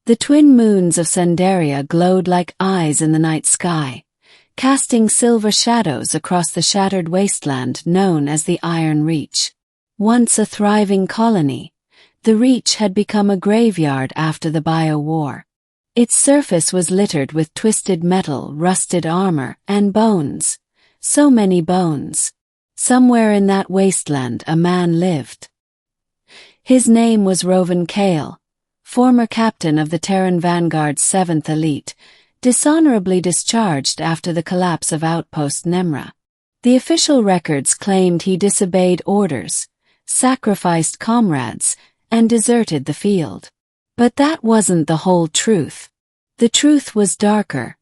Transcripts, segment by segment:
The twin moons of Sandaria glowed like eyes in the night sky, casting silver shadows across the shattered wasteland known as the Iron Reach. Once a thriving colony, the Reach had become a graveyard after the Bio-War. Its surface was littered with twisted metal, rusted armor, and bones. So many bones. Somewhere in that wasteland a man lived. His name was Rovan Kale, former captain of the Terran Vanguard's 7th Elite, dishonorably discharged after the collapse of Outpost Nemra. The official records claimed he disobeyed orders, sacrificed comrades, and deserted the field. But that wasn't the whole truth. The truth was darker,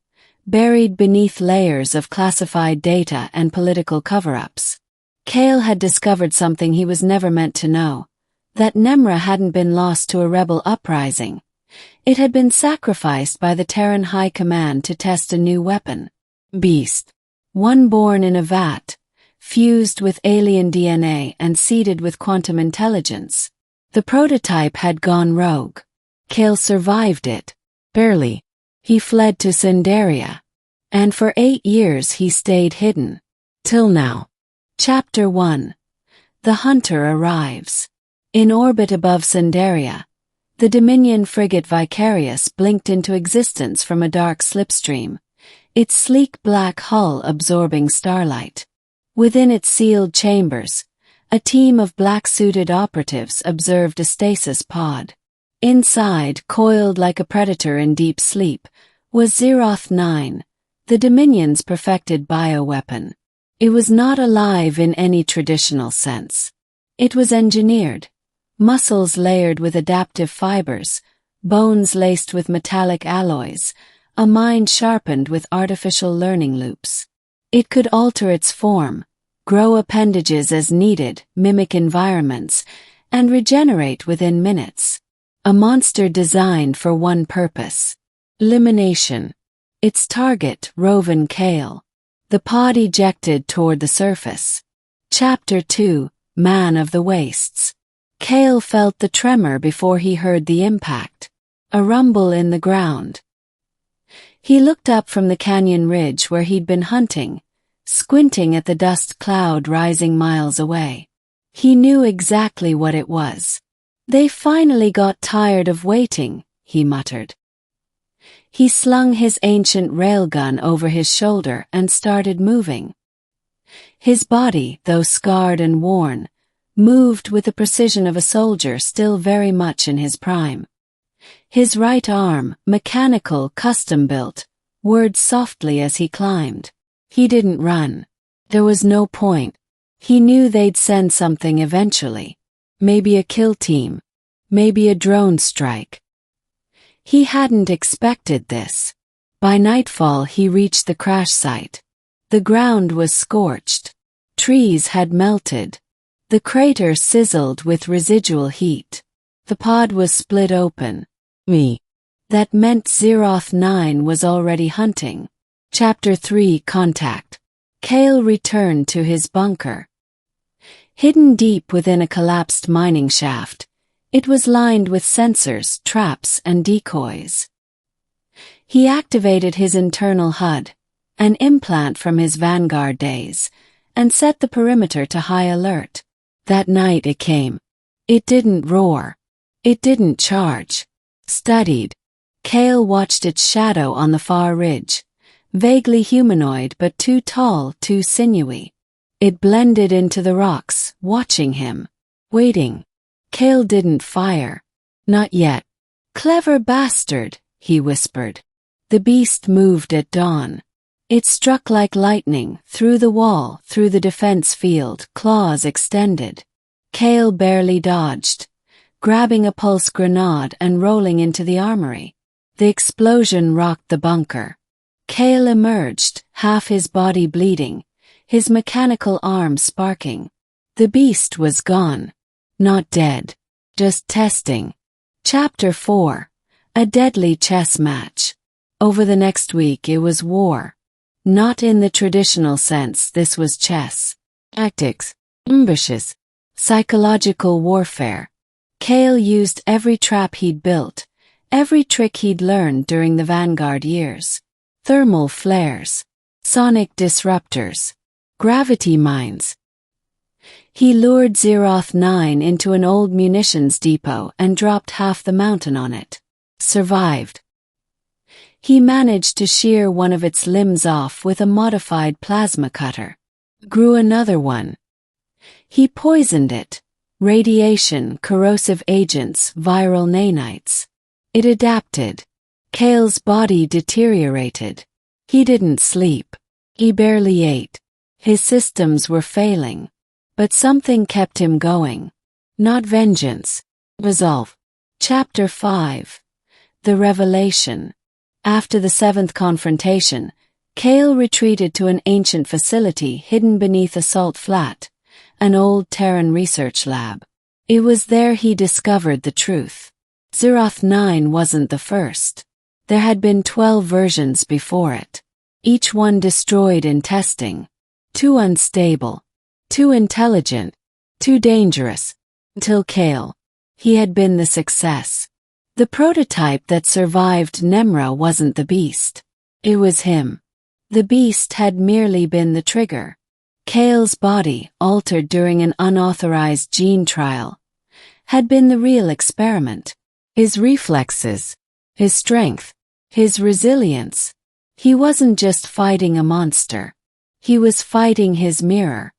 buried beneath layers of classified data and political cover-ups. Kale had discovered something he was never meant to know, that Nemra hadn't been lost to a rebel uprising. It had been sacrificed by the Terran High Command to test a new weapon. Beast. One born in a vat, fused with alien DNA and seeded with quantum intelligence. The prototype had gone rogue. Kale survived it. Barely. He fled to Sandaria. And for 8 years he stayed hidden. Till now. Chapter 1. The Hunter arrives. In orbit above Sandaria, the Dominion frigate Vicarious blinked into existence from a dark slipstream, its sleek black hull absorbing starlight. Within its sealed chambers, a team of black-suited operatives observed a stasis pod. Inside, coiled like a predator in deep sleep, was Zeroth 9, the Dominion's perfected bioweapon. It was not alive in any traditional sense. It was engineered. Muscles layered with adaptive fibers, bones laced with metallic alloys, a mind sharpened with artificial learning loops. It could alter its form, grow appendages as needed, mimic environments, and regenerate within minutes. A monster designed for one purpose: elimination. Its target, Rovan Kale. The pod ejected toward the surface. Chapter 2, Man of the Wastes. Kale felt the tremor before he heard the impact. A rumble in the ground. He looked up from the canyon ridge where he'd been hunting, squinting at the dust cloud rising miles away. He knew exactly what it was. They finally got tired of waiting, he muttered. He slung his ancient railgun over his shoulder and started moving. His body, though scarred and worn, moved with the precision of a soldier still very much in his prime. His right arm, mechanical, custom-built, whirred softly as he climbed. He didn't run. There was no point. He knew they'd send something eventually. Maybe a kill team. Maybe a drone strike. He hadn't expected this. By nightfall he reached the crash site. The ground was scorched. Trees had melted. The crater sizzled with residual heat. The pod was split open. That meant Zeroth 9 was already hunting. Chapter 3, Contact. Kale returned to his bunker. Hidden deep within a collapsed mining shaft, it was lined with sensors, traps, and decoys. He activated his internal HUD, an implant from his Vanguard days, and set the perimeter to high alert. That night it came. It didn't roar. It didn't charge. Studied. Kale watched its shadow on the far ridge, vaguely humanoid but too tall, too sinewy. It blended into the rocks, watching him. Waiting. Kale didn't fire. Not yet. Clever bastard, he whispered. The beast moved at dawn. It struck like lightning, through the wall, through the defense field, claws extended. Kale barely dodged, grabbing a pulse grenade and rolling into the armory. The explosion rocked the bunker. Kale emerged, half his body bleeding, his mechanical arm sparking. The beast was gone. Not dead. Just testing. Chapter 4. A deadly chess match. Over the next week it was war. Not in the traditional sense, this was chess. Tactics. Ambushes. Psychological warfare. Kale used every trap he'd built, Every trick he'd learned during the Vanguard years. Thermal flares, sonic disruptors, gravity mines. He lured Zeroth 9 into an old munitions depot and dropped half the mountain on it. Survived. He managed to shear one of its limbs off with a modified plasma cutter. Grew another one. He poisoned it. Radiation, corrosive agents, viral nanites. It adapted. Kale's body deteriorated. He didn't sleep. He barely ate. His systems were failing. But something kept him going. Not vengeance. Resolve. Chapter 5. The Revelation. After the 7th confrontation, Kale retreated to an ancient facility hidden beneath a salt flat, an old Terran research lab. It was there he discovered the truth. Zeroth 9 wasn't the first. There had been 12 versions before it. Each one destroyed in testing. Too unstable. Too intelligent. Too dangerous. Until Kale. He had been the success. The prototype that survived Nemra wasn't the beast. It was him. The beast had merely been the trigger. Kale's body, altered during an unauthorized gene trial, had been the real experiment. His reflexes, his strength, his resilience. He wasn't just fighting a monster. He was fighting his mirror.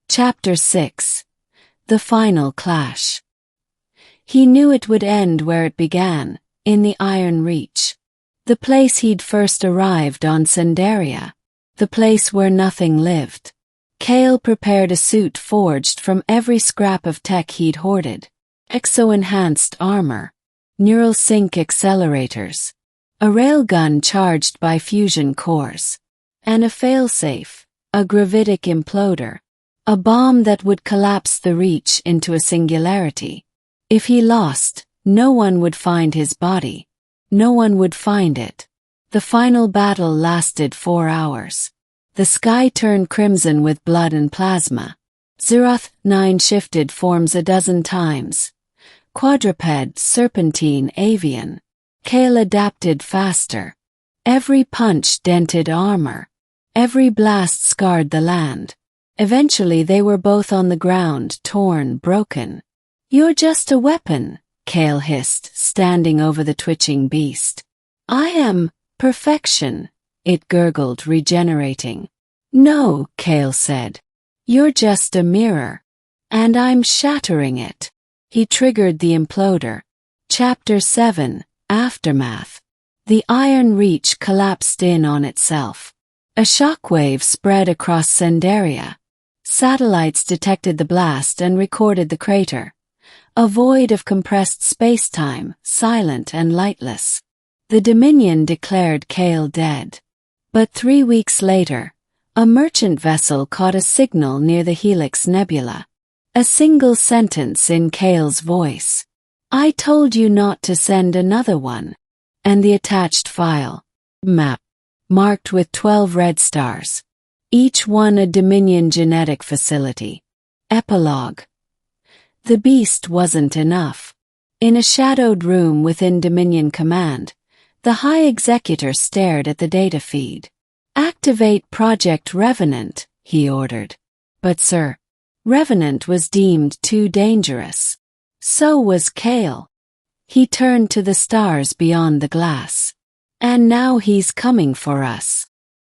Chapter 6. The Final Clash. He knew it would end where it began, in the Iron Reach. The place he'd first arrived on Sendaria. The place where nothing lived. Kale prepared a suit forged from every scrap of tech he'd hoarded. Exo-enhanced armor. Neural sync accelerators. A railgun charged by fusion cores. And a failsafe. A gravitic imploder. A bomb that would collapse the Reach into a singularity. If he lost, no one would find his body. No one would find it. The final battle lasted 4 hours. The sky turned crimson with blood and plasma. Zeroth 9 shifted forms a dozen times. Quadruped, serpentine, avian. Kale adapted faster. Every punch dented armor. Every blast scarred the land. Eventually they were both on the ground, torn, broken. "You're just a weapon," Kale hissed, standing over the twitching beast. "I am perfection," it gurgled, regenerating. "No," Kale said. "You're just a mirror. And I'm shattering it." He triggered the imploder. Chapter 7. Aftermath. The Iron Reach collapsed in on itself. A shockwave spread across Sendaria. Satellites detected the blast and recorded the crater. A void of compressed space-time, silent and lightless. The Dominion declared Kale dead. But 3 weeks later, a merchant vessel caught a signal near the Helix Nebula. A single sentence in Kale's voice. "I told you not to send another one." And the attached file. Map. Marked with 12 red stars. Each one a Dominion genetic facility. Epilogue. The beast wasn't enough. In a shadowed room within Dominion Command, the High Executor stared at the data feed. "Activate Project Revenant," he ordered. But sir, Revenant was deemed too dangerous. So was Kale. He turned to the stars beyond the glass. "And now he's coming for us."